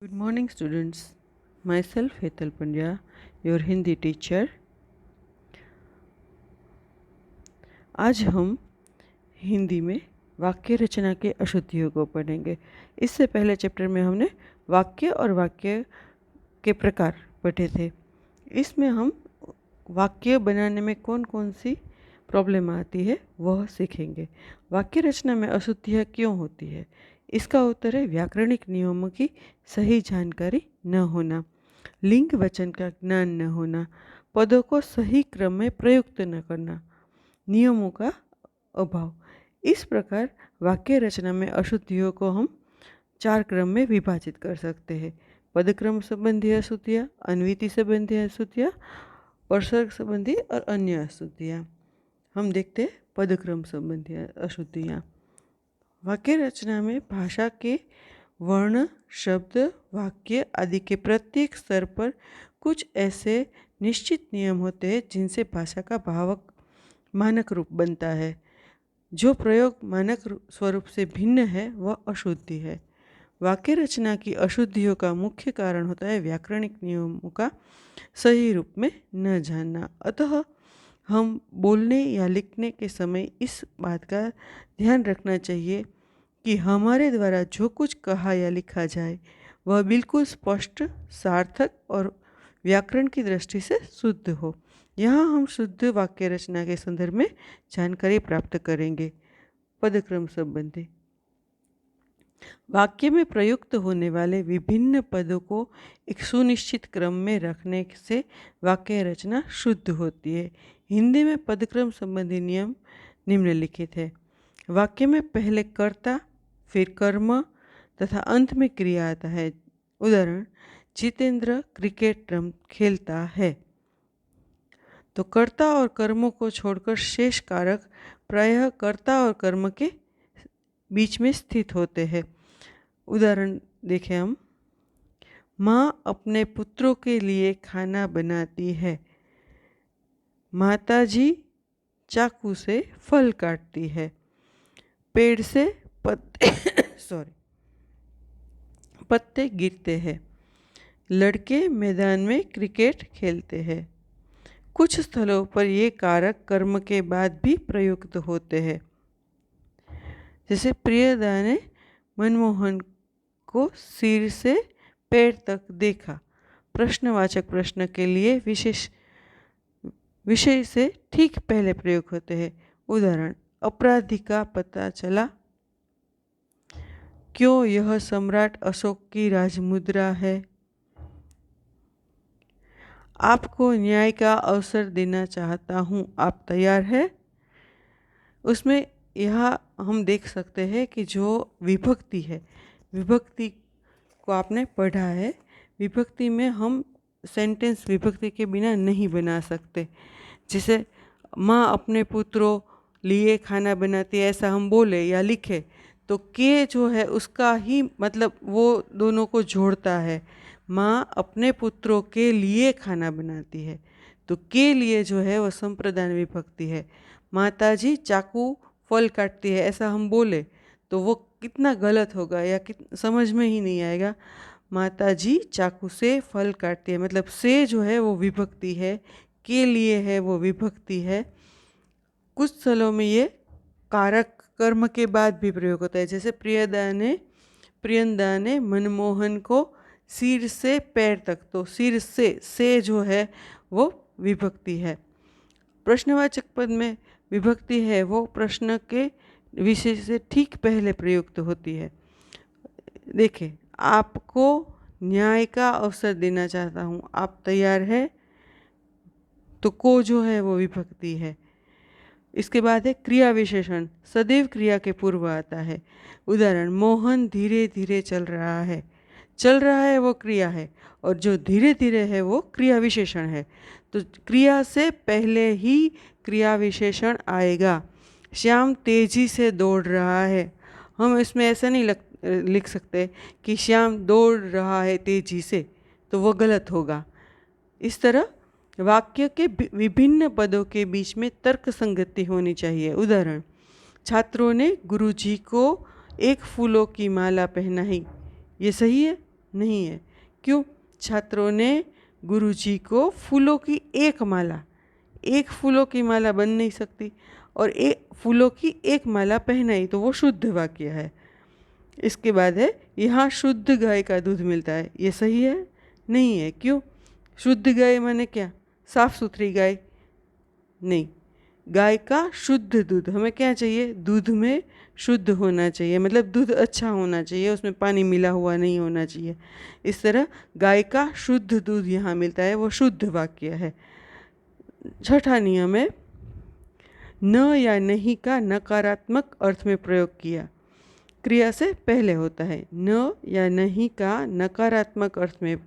Good morning, students. Myself, Hetal Pandya, your Hindi teacher. आज हम हिंदी में वाक्य रचना के अशुद्धियों को पढ़ेंगे. इससे पहले चैप्टर में हमने वाक्य और वाक्य के प्रकार पढ़े थे. इसमें हम वाक्य बनाने में कौन कौन सी प्रॉब्लम आती है वह सीखेंगे. वाक्य रचना में अशुद्धियाँ क्यों होती है? इसका उत्तर है व्याकरणिक नियमों की सही जानकारी न होना, लिंग वचन का ज्ञान न होना, पदों को सही क्रम में प्रयुक्त न करना, नियमों का अभाव. इस प्रकार वाक्य रचना में अशुद्धियों को हम 4 क्रम में विभाजित कर सकते हैं. पदक्रम संबंधी अशुद्धियाँ, अन्विति संबंधी अशुद्धियाँ, परसर्ग संबंधी और अन्य अशुद्धियाँ. हम देखते हैं पदक्रम संबंधी अशुद्धियाँ. वाक्य रचना में भाषा के वर्ण, शब्द, वाक्य आदि के प्रत्येक स्तर पर कुछ ऐसे निश्चित नियम होते हैं जिनसे भाषा का भावक मानक रूप बनता है. जो प्रयोग मानक स्वरूप से भिन्न है वह अशुद्धि है. वाक्य रचना की अशुद्धियों का मुख्य कारण होता है व्याकरणिक नियमों का सही रूप में न जानना. अतः हम बोलने या लिखने के समय इस बात का ध्यान रखना चाहिए कि हमारे द्वारा जो कुछ कहा या लिखा जाए वह बिल्कुल स्पष्ट, सार्थक और व्याकरण की दृष्टि से शुद्ध हो. यहाँ हम शुद्ध वाक्य रचना के संदर्भ में जानकारी प्राप्त करेंगे. पदक्रम संबंधी वाक्य में प्रयुक्त होने वाले विभिन्न पदों को एक सुनिश्चित क्रम में रखने से वाक्य रचना शुद्ध होती है. हिंदी में पदक्रम संबंधी नियम निम्नलिखित है. वाक्य में पहले कर्ता, फिर कर्म तथा अंत में क्रिया आता है. उदाहरण, जितेंद्र क्रिकेट खेलता है. तो कर्ता और कर्मों को छोड़कर शेष कारक प्रायः कर्ता और कर्म के बीच में स्थित होते हैं. उदाहरण देखें हम. माँ अपने पुत्रों के लिए खाना बनाती है. माताजी चाकू से फल काटती है. पेड़ से पत्ते गिरते हैं. लड़के मैदान में क्रिकेट खेलते हैं. कुछ स्थलों पर ये कारक कर्म के बाद भी प्रयुक्त होते हैं. जैसे प्रियदा ने मनमोहन को सिर से पैर तक देखा. प्रश्नवाचक प्रश्न के लिए विषय से ठीक पहले प्रयोग होते हैं. उदाहरण, अपराधी का पता चला. क्यों यह सम्राट अशोक की राजमुद्रा है. आपको न्याय का अवसर देना चाहता हूँ, आप तैयार है. उसमें यहाँ हम देख सकते हैं कि जो विभक्ति है, विभक्ति को आपने पढ़ा है. विभक्ति में हम सेंटेंस विभक्ति के बिना नहीं बना सकते. जैसे माँ अपने पुत्रों लिए खाना बनाती है, ऐसा हम बोले या लिखे तो के जो है उसका ही मतलब वो दोनों को जोड़ता है. माँ अपने पुत्रों के लिए खाना बनाती है तो के लिए जो है वह संप्रदान विभक्ति है. माताजी चाकू फल काटती है, ऐसा हम बोले तो वो कितना गलत होगा या समझ में ही नहीं आएगा. माताजी चाकू से फल काटती है मतलब से जो है वो विभक्ति है, के लिए है वो विभक्ति है. कुछ स्थलों में ये कारक कर्म के बाद भी प्रयोग होता है. जैसे प्रियंदा ने मनमोहन को सिर से पैर तक, तो सिर से जो है वो विभक्ति है. प्रश्नवाचक पद में विभक्ति है वो प्रश्न के विषय से ठीक पहले प्रयुक्त होती है. देखें, आपको न्याय का अवसर देना चाहता हूँ, आप तैयार है. तो को जो है वो विभक्ति है. इसके बाद है क्रिया विशेषण. सदैव क्रिया के पूर्व आता है. उदाहरण, मोहन धीरे धीरे चल रहा है. चल रहा है वो क्रिया है और जो धीरे धीरे है वो क्रिया विशेषण है. तो क्रिया से पहले ही क्रिया विशेषण आएगा. श्याम तेजी से दौड़ रहा है. हम इसमें ऐसा नहीं लिख सकते कि श्याम दौड़ रहा है तेजी से, तो वो गलत होगा. इस तरह वाक्य के विभिन्न पदों के बीच में तर्क संगति होनी चाहिए. उदाहरण, छात्रों ने गुरुजी को 1 फूलों की माला पहनाई. ये सही है. नहीं है। क्यों? छात्रों ने गुरुजी को फूलों की एक फूलों की माला बन नहीं सकती और एक फूलों की एक माला पहनाई, तो वो शुद्ध वाक्य है। इसके बाद है, यहाँ शुद्ध गाय का दूध मिलता है। ये सही है? नहीं है। क्यों? शुद्ध गाय माने क्या? साफ सुथरी गाय नहीं, गाय का शुद्ध दूध। हमें क्या चाहिए? दूध में शुद्ध होना चाहिए, मतलब दूध अच्छा होना चाहिए, उसमें पानी मिला हुआ नहीं होना चाहिए। इस तरह गाय का शुद्ध दूध यहाँ मिलता है, वो शुद्ध वाक्य है। छठा नियम है, न या नहीं का नकारात्मक अर्थ में प्रयोग किया। क्रिया से पहले होता है। न या नहीं का नकारात्मक अर्थ में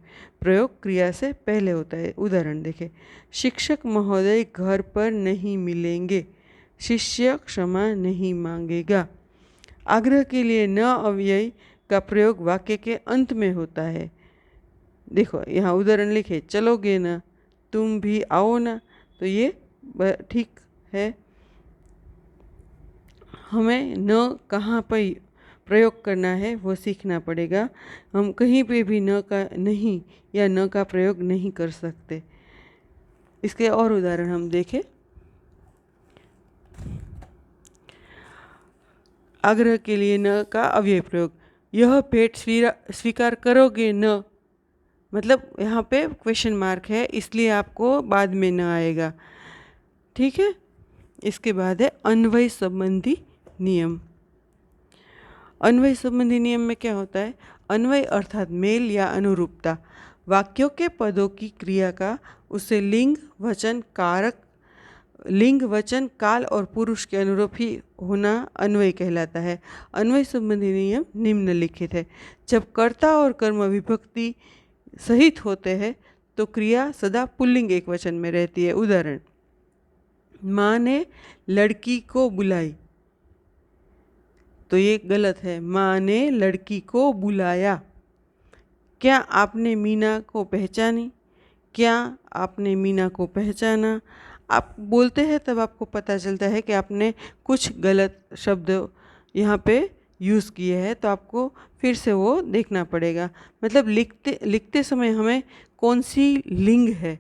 प्रयोग क्रिया से पहले होता है। उदाहरण देखें, शिक्षक महोदय घर पर नहीं मिलेंगे, शिष्य क्षमा नहीं मांगेगा। आग्रह के लिए न अव्यय का प्रयोग वाक्य के अंत में होता है। देखो यहाँ उदाहरण लिखे, चलोगे ना, तुम भी आओ ना, तो ये ठीक है। हमें न कहाँ पर प्रयोग करना है वो सीखना पड़ेगा। हम कहीं पे भी न का नहीं या न का प्रयोग नहीं कर सकते। इसके और उदाहरण हम देखें। आग्रह के लिए न का अव्यय प्रयोग, यह भेंट स्वीकार करोगे न, मतलब यहाँ पे क्वेश्चन मार्क है, इसलिए आपको बाद में न आएगा। ठीक है। इसके बाद है अन्वय संबंधी नियम। अन्वय संबंधी नियम में क्या होता है? अन्वय अर्थात मेल या अनुरूपता। वाक्यों के पदों की क्रिया का उसे लिंग वचन कारक, लिंग वचन काल और पुरुष के अनुरूप ही होना अन्वय कहलाता है। अन्वय संबंधी नियम निम्नलिखित है। जब कर्ता और कर्म विभक्ति सहित होते हैं तो क्रिया सदा पुल्लिंग एक वचन में रहती है। उदाहरण, माँ ने लड़की को बुलाई, तो ये गलत है। माँ ने लड़की को बुलाया। क्या आपने मीना को पहचानी? क्या आपने मीना को पहचाना? आप बोलते हैं तब आपको पता चलता है कि आपने कुछ गलत शब्द यहाँ पे यूज़ किए हैं, तो आपको फिर से वो देखना पड़ेगा। मतलब लिखते समय हमें कौन सी लिंग है,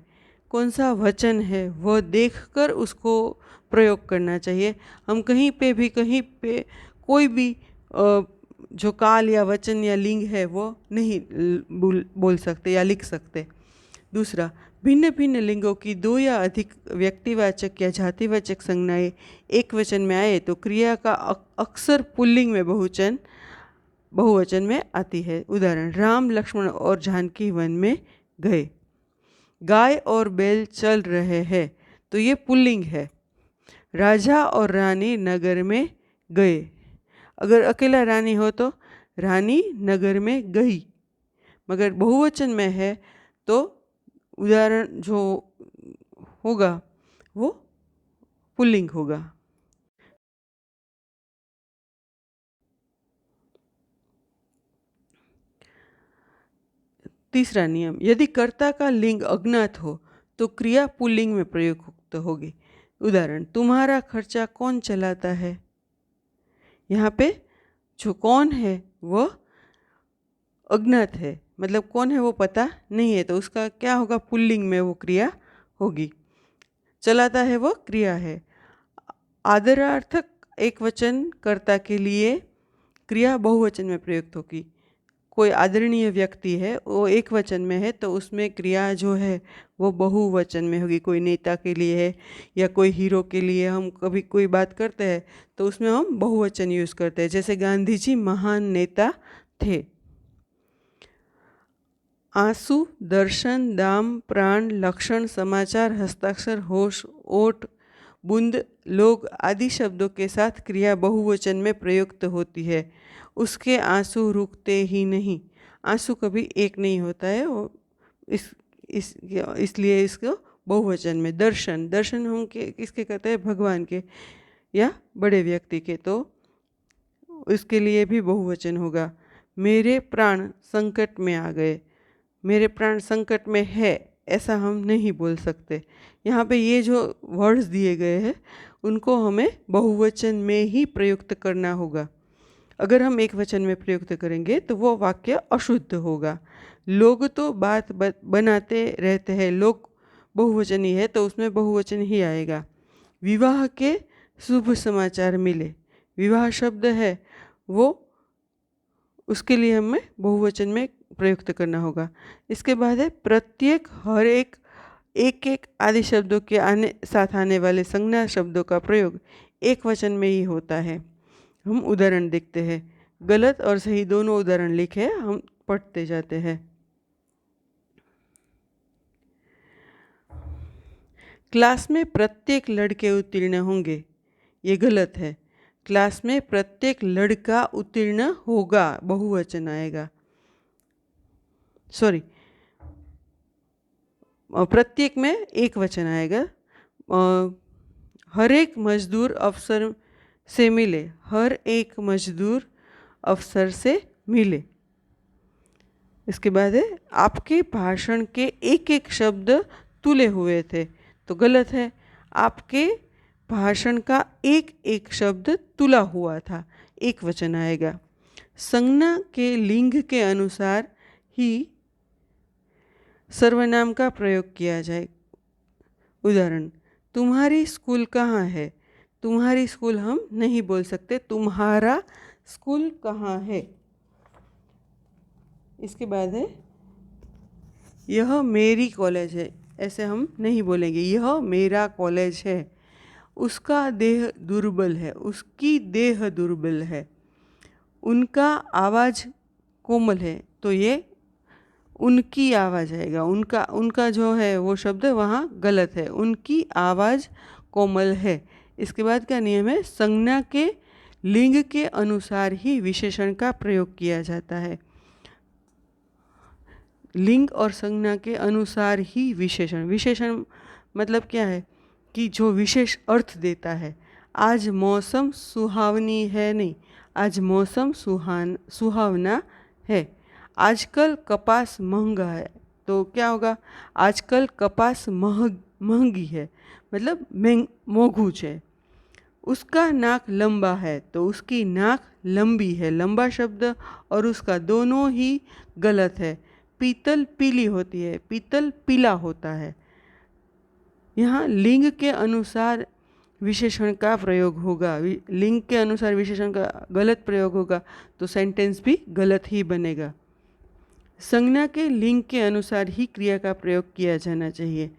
कौन सा वचन है, वह देखकर उसको प्रयोग करना चाहिए। हम कहीं पे कोई भी जो काल या वचन या लिंग है वो नहीं बोल सकते या लिख सकते। दूसरा, भिन्न भिन्न लिंगों की दो या अधिक व्यक्तिवाचक या जातिवाचक संज्ञाएं एक वचन में आए तो क्रिया का अक्सर पुल्लिंग में बहुवचन में आती है। उदाहरण, राम लक्ष्मण और जानकी वन में गए। गाय और बैल चल रहे हैं, तो ये पुल्लिंग है। राजा और रानी नगर में गए। अगर अकेला रानी हो तो रानी नगर में गई, मगर बहुवचन में है तो उदाहरण जो होगा वो पुल्लिंग होगा। तीसरा नियम, यदि कर्ता का लिंग अज्ञात हो तो क्रिया पुल्लिंग में प्रयुक्त होगी। उदाहरण, तुम्हारा खर्चा कौन चलाता है? यहाँ पे जो कौन है वह अज्ञात है, मतलब कौन है वो पता नहीं है, तो उसका क्या होगा? पुल्लिंग में वो क्रिया होगी। चलाता है वो क्रिया है। आदरार्थक एक वचन कर्ता के लिए क्रिया बहुवचन में प्रयुक्त होगी। कोई आदरणीय व्यक्ति है, वो एक वचन में है, तो उसमें क्रिया जो है वो बहुवचन में होगी। कोई नेता के लिए है या कोई हीरो के लिए हम कभी कोई बात करते हैं तो उसमें हम बहुवचन यूज़ करते हैं। जैसे गांधी जी महान नेता थे। आंसू, दर्शन, दाम, प्राण, लक्षण, समाचार, हस्ताक्षर, होश, ओठ, बूंद, लोग आदि शब्दों के साथ क्रिया बहुवचन में प्रयुक्त होती है। उसके आंसू रुकते ही नहीं। आंसू कभी एक नहीं होता है, वो इसलिए इसको बहुवचन में। दर्शन हम किसके कहते हैं? भगवान के या बड़े व्यक्ति के, तो इसके लिए भी बहुवचन होगा। मेरे प्राण संकट में आ गए। मेरे प्राण संकट में है ऐसा हम नहीं बोल सकते। यहाँ पे ये जो वर्ड्स दिए गए हैं उनको हमें बहुवचन में ही प्रयुक्त करना होगा। अगर हम एक वचन में प्रयुक्त करेंगे तो वो वाक्य अशुद्ध होगा। लोग तो बात बनाते रहते हैं, लोग बहुवचनी है तो उसमें बहुवचन ही आएगा। विवाह के शुभ समाचार मिले, विवाह शब्द है वो, उसके लिए हमें बहुवचन में प्रयुक्त करना होगा। इसके बाद है प्रत्येक, हर एक, एक एक आदि शब्दों के साथ आने वाले संज्ञा शब्दों का प्रयोग एक वचन में ही होता है। हम उदाहरण देखते हैं, गलत और सही दोनों उदाहरण लिखे, हम पढ़ते जाते हैं। क्लास में प्रत्येक लड़के उत्तीर्ण होंगे, ये गलत है। क्लास में प्रत्येक लड़का उत्तीर्ण होगा, बहुवचन आएगा। सॉरी, प्रत्येक में एक वचन आएगा। हर एक मजदूर अफसर से मिले, हर एक मजदूर अफसर से मिले। इसके बाद है आपके भाषण के एक एक शब्द तुले हुए थे, तो गलत है। आपके भाषण का एक एक शब्द तुला हुआ था, एक वचन आएगा। संज्ञा के लिंग के अनुसार ही सर्वनाम का प्रयोग किया जाए। उदाहरण, तुम्हारी स्कूल कहाँ है? तुम्हारी स्कूल हम नहीं बोल सकते, तुम्हारा स्कूल कहाँ है। इसके बाद है यह मेरी कॉलेज है, ऐसे हम नहीं बोलेंगे, यह मेरा कॉलेज है। उसका देह दुर्बल है, उसकी देह दुर्बल है। उनका आवाज़ कोमल है, तो ये उनकी आवाज़ आएगा। उनका जो है वो शब्द वहाँ गलत है, उनकी आवाज़ कोमल है। इसके बाद क्या नियम है, संज्ञा के लिंग के अनुसार ही विशेषण का प्रयोग किया जाता है। लिंग और संज्ञा के अनुसार ही विशेषण, विशेषण मतलब क्या है कि जो विशेष अर्थ देता है। आज मौसम सुहावनी है, नहीं, आज मौसम सुहावना है। आजकल कपास महंगा है, तो क्या होगा, आजकल कपास महंगी है, मतलब मोघू है। उसका नाक लंबा है, तो उसकी नाक लंबी है, लंबा शब्द और उसका दोनों ही गलत है। पीतल पीली होती है, पीतल पीला होता है। यहाँ लिंग के अनुसार विशेषण का प्रयोग होगा, लिंग के अनुसार विशेषण का गलत प्रयोग होगा तो सेंटेंस भी गलत ही बनेगा। संज्ञा के लिंग के अनुसार ही क्रिया का प्रयोग किया जाना चाहिए।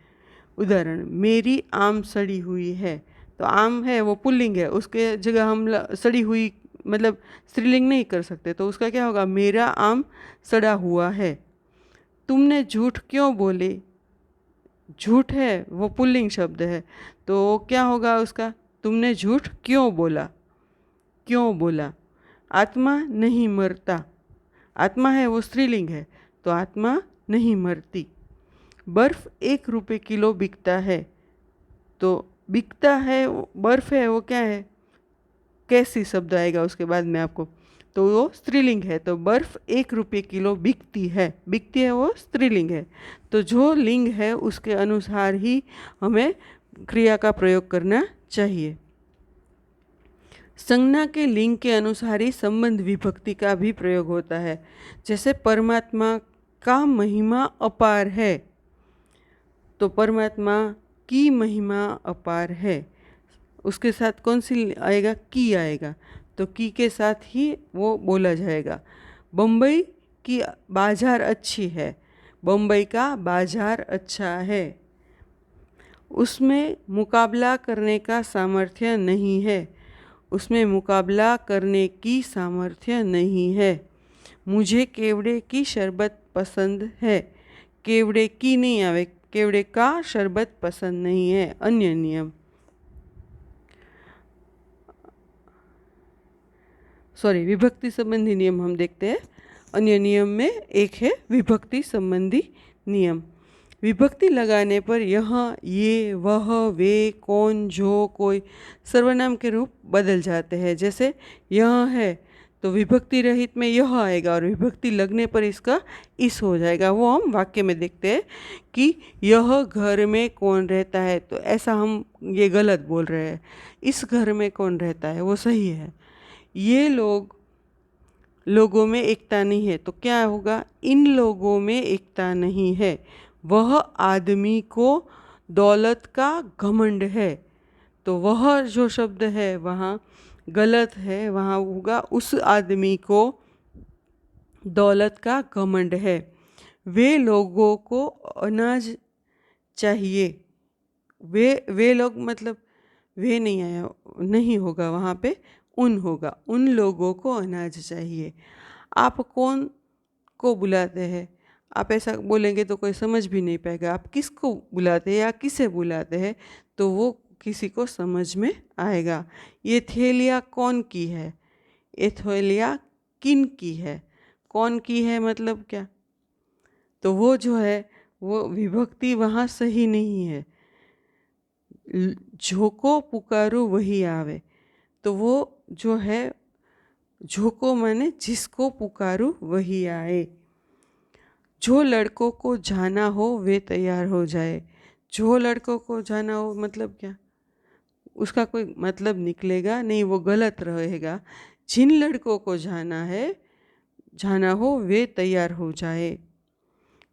उदाहरण, मेरी आम सड़ी हुई है, तो आम है वो पुल्लिंग है, उसके जगह हम सड़ी हुई मतलब स्त्रीलिंग नहीं कर सकते, तो उसका क्या होगा, मेरा आम सड़ा हुआ है। तुमने झूठ क्यों बोले, झूठ है वो पुल्लिंग शब्द है, तो क्या होगा उसका, तुमने झूठ क्यों बोला, क्यों बोला। आत्मा नहीं मरता, आत्मा है वो स्त्रीलिंग है, तो आत्मा नहीं मरती। बर्फ़ 1 रुपये किलो बिकता है, तो बिकता है, बर्फ़ है वो क्या है, कैसी शब्द आएगा उसके बाद में आपको, तो वो स्त्रीलिंग है, तो बर्फ़ 1 रुपये किलो बिकती है, बिकती है वो स्त्रीलिंग है। तो जो लिंग है उसके अनुसार ही हमें क्रिया का प्रयोग करना चाहिए। संज्ञा के लिंग के अनुसार ही संबंध विभक्ति का भी प्रयोग होता है। जैसे परमात्मा का महिमा अपार है, तो परमात्मा की महिमा अपार है, उसके साथ कौन सी आएगा, की आएगा, तो की के साथ ही वो बोला जाएगा। बम्बई की बाजार अच्छी है, बम्बई का बाजार अच्छा है। उसमें मुकाबला करने का सामर्थ्य नहीं है, उसमें मुकाबला करने की सामर्थ्य नहीं है। मुझे केवड़े की शरबत पसंद है, केवड़े की नहीं आवे, केवड़े का शरबत पसंद नहीं है। अन्य नियम, सॉरी, विभक्ति संबंधी नियम हम देखते हैं। अन्य नियम में एक है विभक्ति संबंधी नियम। विभक्ति लगाने पर यह, ये, वह, वे, कौन, जो, कोई सर्वनाम के रूप बदल जाते हैं। जैसे यह है तो विभक्ति रहित में यह आएगा और विभक्ति लगने पर इसका इस हो जाएगा। वो हम वाक्य में देखते हैं कि यह घर में कौन रहता है, तो ऐसा हम ये गलत बोल रहे हैं, इस घर में कौन रहता है वो सही है। ये लोग लोगों में एकता नहीं है, तो क्या होगा? इन लोगों में एकता नहीं है। वह आदमी को दौलत का घमंड है, तो वह जो शब्द है वहाँ गलत है, वहाँ होगा उस आदमी को दौलत का घमंड है। वे लोगों को अनाज चाहिए। वे लोग मतलब वे नहीं आया, नहीं होगा वहाँ पे, उन होगा। उन लोगों को अनाज चाहिए। आप कौन को बुलाते हैं? आप ऐसा बोलेंगे तो कोई समझ भी नहीं पाएगा। आप किसको बुलाते हैं या किसे बुलाते हैं तो वो किसी को समझ में आएगा। ये थैलिया कौन की है? ये थैलिया किन की है? कौन की है मतलब क्या? तो वो जो है वो विभक्ति वहाँ सही नहीं है। झोंको पुकारो वही आवे, तो वो जो है झोंको माने जिसको पुकारो वही आए। जो लड़कों को जाना हो वे तैयार हो जाए। जो लड़कों को जाना हो मतलब क्या? उसका कोई मतलब निकलेगा नहीं, वो गलत रहेगा। जिन लड़कों को जाना हो वे तैयार हो जाए।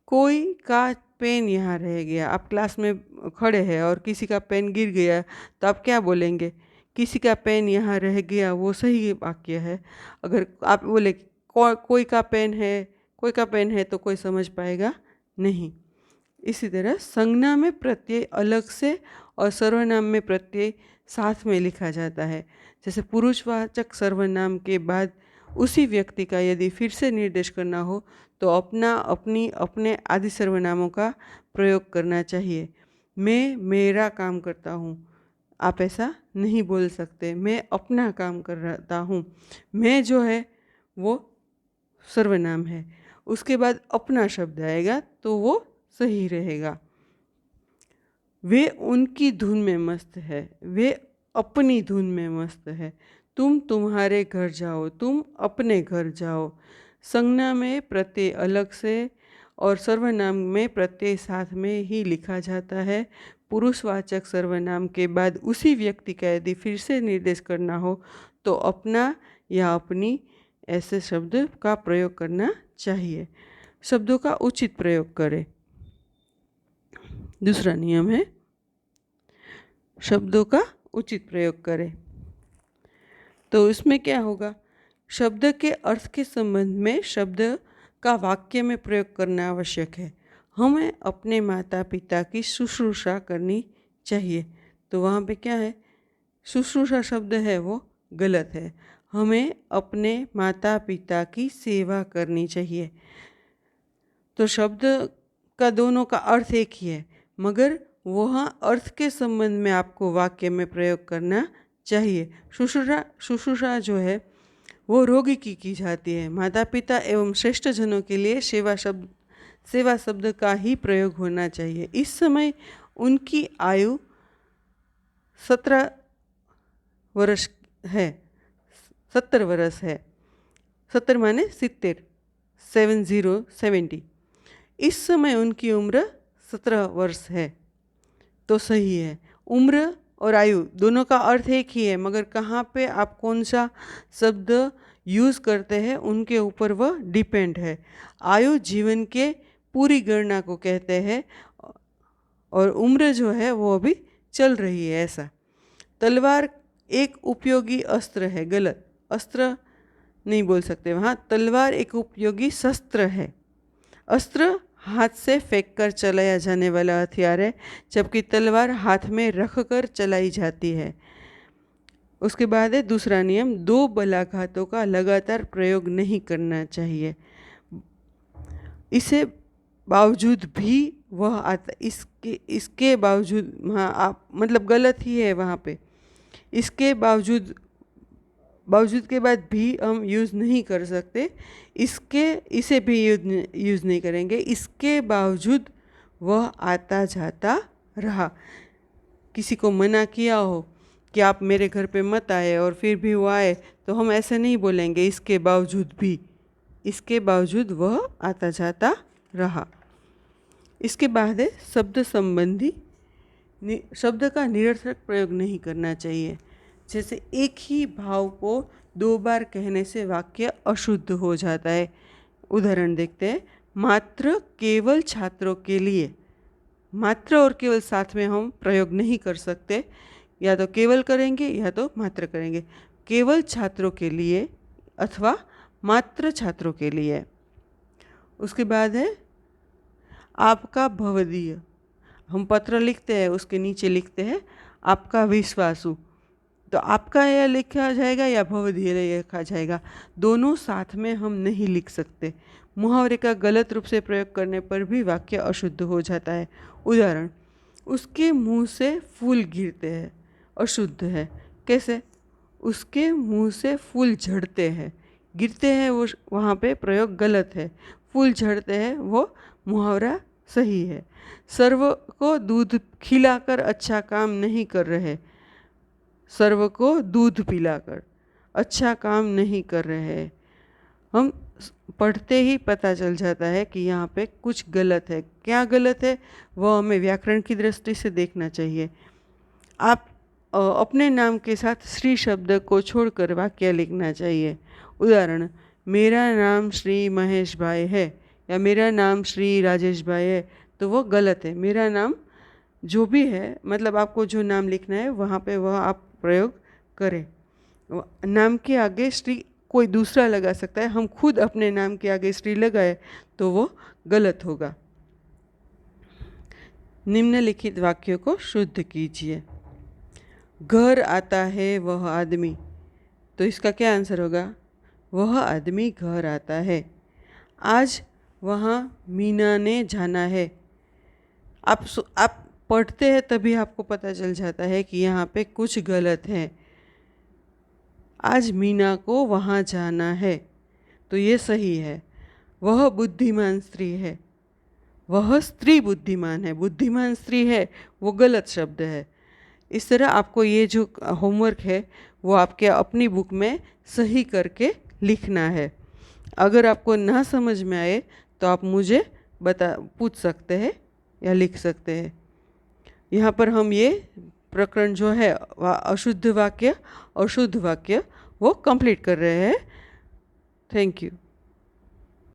कोई का पेन यहाँ रह गया। आप क्लास में खड़े हैं और किसी का पेन गिर गया तो आप क्या बोलेंगे? किसी का पेन यहाँ रह गया, वो सही वाक्य है। अगर आप बोले कोई का पेन है, कोई का पेन है, तो कोई समझ पाएगा नहीं। इसी तरह संज्ञा में प्रत्यय अलग से और सर्वनाम में प्रत्यय साथ में लिखा जाता है। जैसे पुरुषवाचक सर्वनाम के बाद उसी व्यक्ति का यदि फिर से निर्देश करना हो तो अपना, अपनी, अपने आदि सर्वनामों का प्रयोग करना चाहिए। मैं मेरा काम करता हूँ, आप ऐसा नहीं बोल सकते। मैं अपना काम करता हूँ। मैं जो है वो सर्वनाम है, उसके बाद अपना शब्द आएगा तो वो सही रहेगा। वे उनकी धुन में मस्त है, वे अपनी धुन में मस्त है। तुम तुम्हारे घर जाओ, तुम अपने घर जाओ। संज्ञा में प्रत्यय अलग से और सर्वनाम में प्रत्यय साथ में ही लिखा जाता है। पुरुषवाचक सर्वनाम के बाद उसी व्यक्ति का यदि फिर से निर्देश करना हो तो अपना या अपनी ऐसे शब्द का प्रयोग करना चाहिए। शब्दों का उचित प्रयोग करें। दूसरा नियम है शब्दों का उचित प्रयोग करें। तो इसमें क्या होगा? शब्द के अर्थ के संबंध में शब्द का वाक्य में प्रयोग करना आवश्यक है। हमें अपने माता पिता की शुश्रूषा करनी चाहिए, तो वहाँ पे क्या है? शुश्रूषा शब्द है वो गलत है। हमें अपने माता पिता की सेवा करनी चाहिए। तो शब्द का दोनों का अर्थ एक ही है, मगर वह अर्थ के संबंध में आपको वाक्य में प्रयोग करना चाहिए। शुश्रूषा जो है वो रोगी की जाती है। माता पिता एवं श्रेष्ठ जनों के लिए सेवा शब्द का ही प्रयोग होना चाहिए। इस समय उनकी आयु 17 वर्ष है, 70 वर्ष है। 70 माने 70, 70। इस समय उनकी उम्र 17 वर्ष है, तो सही है। उम्र और आयु दोनों का अर्थ एक ही है, मगर कहाँ पे आप कौन सा शब्द यूज़ करते हैं उनके ऊपर वह डिपेंड है। आयु जीवन के पूरी गणना को कहते हैं और उम्र जो है वो अभी चल रही है, ऐसा। तलवार एक उपयोगी अस्त्र है, गलत। अस्त्र नहीं बोल सकते वहाँ। तलवार एक उपयोगी शस्त्र है। अस्त्र हाथ से फेंक कर चलाया जाने वाला हथियार है, जबकि तलवार हाथ में रख कर चलाई जाती है। उसके बाद है दूसरा नियम, 2 बलाघातों का लगातार प्रयोग नहीं करना चाहिए। इसे बावजूद भी वह आता, इसके बावजूद, हाँ आप मतलब गलत ही है वहाँ पे। इसके बावजूद के बाद भी हम यूज़ नहीं कर सकते। इसे भी यूज़ नहीं करेंगे। इसके बावजूद वह आता जाता रहा। किसी को मना किया हो कि आप मेरे घर पे मत आए और फिर भी वो आए, तो हम ऐसे नहीं बोलेंगे इसके बावजूद भी। इसके बावजूद वह आता जाता रहा। इसके बाद है शब्द संबंधी शब्द का निरर्थक प्रयोग नहीं करना चाहिए। जैसे एक ही भाव को 2 बार कहने से वाक्य अशुद्ध हो जाता है। उदाहरण देखते हैं। मात्र केवल छात्रों के लिए। मात्र और केवल साथ में हम प्रयोग नहीं कर सकते, या तो केवल करेंगे या तो मात्र करेंगे। केवल छात्रों के लिए अथवा मात्र छात्रों के लिए। उसके बाद है आपका भवदीय। हम पत्र लिखते हैं, उसके नीचे लिखते हैं आपका विश्वासु। तो आपका यह लिखा जाएगा या भवदीय लिखा जाएगा, दोनों साथ में हम नहीं लिख सकते। मुहावरे का गलत रूप से प्रयोग करने पर भी वाक्य अशुद्ध हो जाता है। उदाहरण, उसके मुंह से फूल गिरते हैं, अशुद्ध है। कैसे? उसके मुंह से फूल झड़ते हैं। गिरते हैं वो वहाँ पे प्रयोग गलत है। फूल झड़ते हैं वो मुहावरा सही है। सर्व को दूध खिलाकर अच्छा काम नहीं कर रहे। सर्व को दूध पिलाकर अच्छा काम नहीं कर रहे। हम पढ़ते ही पता चल जाता है कि यहाँ पे कुछ गलत है। क्या गलत है वो हमें व्याकरण की दृष्टि से देखना चाहिए। आप अपने नाम के साथ श्री शब्द को छोड़कर वाक्य लिखना चाहिए। उदाहरण, मेरा नाम श्री महेश भाई है या मेरा नाम श्री राजेश भाई है, तो वो गलत है। मेरा नाम जो भी है, मतलब आपको जो नाम लिखना है वहाँ पे वह आप प्रयोग करें। नाम के आगे श्री कोई दूसरा लगा सकता है, हम खुद अपने नाम के आगे श्री लगाए तो वो गलत होगा। निम्नलिखित वाक्यों को शुद्ध कीजिए। घर आता है वह आदमी, तो इसका क्या आंसर होगा? वह आदमी घर आता है। आज वहाँ मीना ने जाना है। आप पढ़ते हैं तभी आपको पता चल जाता है कि यहाँ पे कुछ गलत है। आज मीना को वहाँ जाना है, तो ये सही है। वह बुद्धिमान स्त्री है। वह स्त्री बुद्धिमान है। बुद्धिमान स्त्री है वो गलत शब्द है। इस तरह आपको ये जो होमवर्क है वो आपके अपनी बुक में सही करके लिखना है। अगर आपको ना समझ में आए तो आप मुझे पूछ सकते हैं या लिख सकते हैं। यहाँ पर हम ये प्रकरण जो है अशुद्ध वाक्य और शुद्ध वाक्य वो कंप्लीट कर रहे हैं। Thank you.